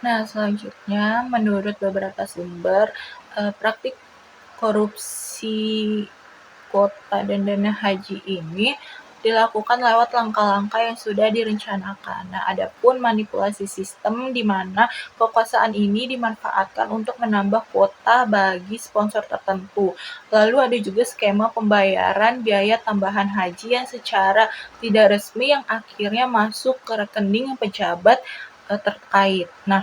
Nah, selanjutnya menurut beberapa sumber, praktik korupsi kuota dan dana haji ini dilakukan lewat langkah-langkah yang sudah direncanakan. Nah, adapun manipulasi sistem di mana kekuasaan ini dimanfaatkan untuk menambah kuota bagi sponsor tertentu. Lalu ada juga skema pembayaran biaya tambahan haji yang secara tidak resmi yang akhirnya masuk ke rekening pejabat terkait. Nah,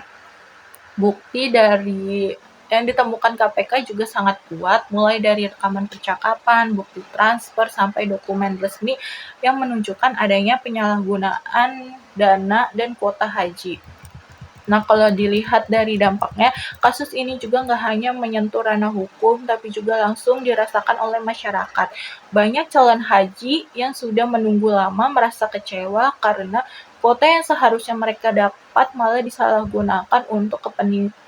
bukti dari yang ditemukan KPK juga sangat kuat, mulai dari rekaman percakapan, bukti transfer, sampai dokumen resmi yang menunjukkan adanya penyalahgunaan dana dan kuota haji. Nah, kalau dilihat dari dampaknya, kasus ini juga nggak hanya menyentuh ranah hukum, tapi juga langsung dirasakan oleh masyarakat. Banyak calon haji yang sudah menunggu lama merasa kecewa karena kuota yang seharusnya mereka dapat malah disalahgunakan untuk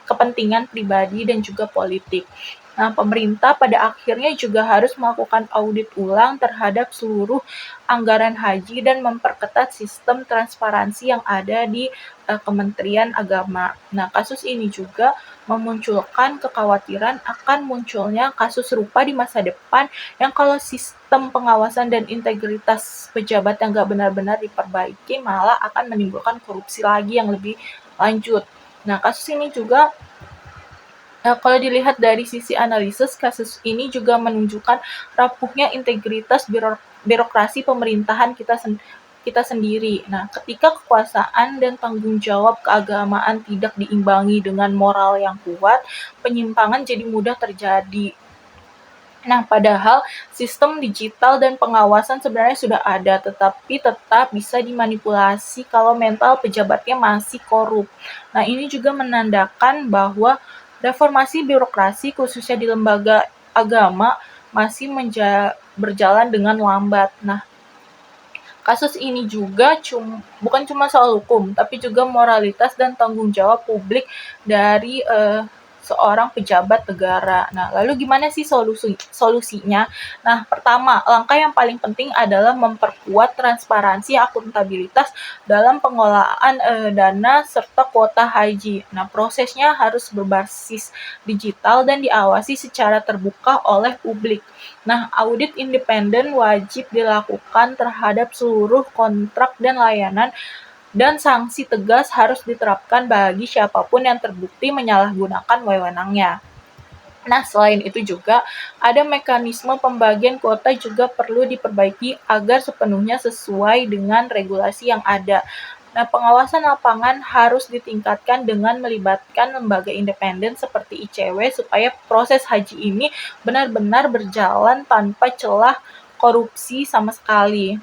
kepentingan pribadi dan juga politik. Nah, pemerintah pada akhirnya juga harus melakukan audit ulang terhadap seluruh anggaran haji dan memperketat sistem transparansi yang ada di Kementerian Agama. Nah, kasus ini juga memunculkan kekhawatiran akan munculnya kasus serupa di masa depan yang kalau sistem pengawasan dan integritas pejabat yang nggak benar-benar diperbaiki malah akan menimbulkan korupsi lagi yang lebih lanjut. Nah, kasus ini juga kalau dilihat dari sisi analisis, kasus ini juga menunjukkan rapuhnya integritas birokrasi pemerintahan kita sendiri. Nah, ketika kekuasaan dan tanggung jawab keagamaan tidak diimbangi dengan moral yang kuat, penyimpangan jadi mudah terjadi. Nah, padahal sistem digital dan pengawasan sebenarnya sudah ada, tetapi tetap bisa dimanipulasi kalau mental pejabatnya masih korup. Nah, ini juga menandakan bahwa reformasi birokrasi, khususnya di lembaga agama, masih berjalan dengan lambat. Nah, kasus ini juga bukan cuma soal hukum, tapi juga moralitas dan tanggung jawab publik dari seorang pejabat negara. Nah, lalu gimana sih solusinya? Nah, pertama, langkah yang paling penting adalah memperkuat transparansi akuntabilitas dalam pengelolaan dana serta kuota haji. Nah, prosesnya harus berbasis digital dan diawasi secara terbuka oleh publik. Nah, audit independen wajib dilakukan terhadap seluruh kontrak dan layanan dan sanksi tegas harus diterapkan bagi siapapun yang terbukti menyalahgunakan wewenangnya. Nah, selain itu juga ada mekanisme pembagian kuota juga perlu diperbaiki agar sepenuhnya sesuai dengan regulasi yang ada. Nah, pengawasan lapangan harus ditingkatkan dengan melibatkan lembaga independen seperti ICW supaya proses haji ini benar-benar berjalan tanpa celah korupsi sama sekali.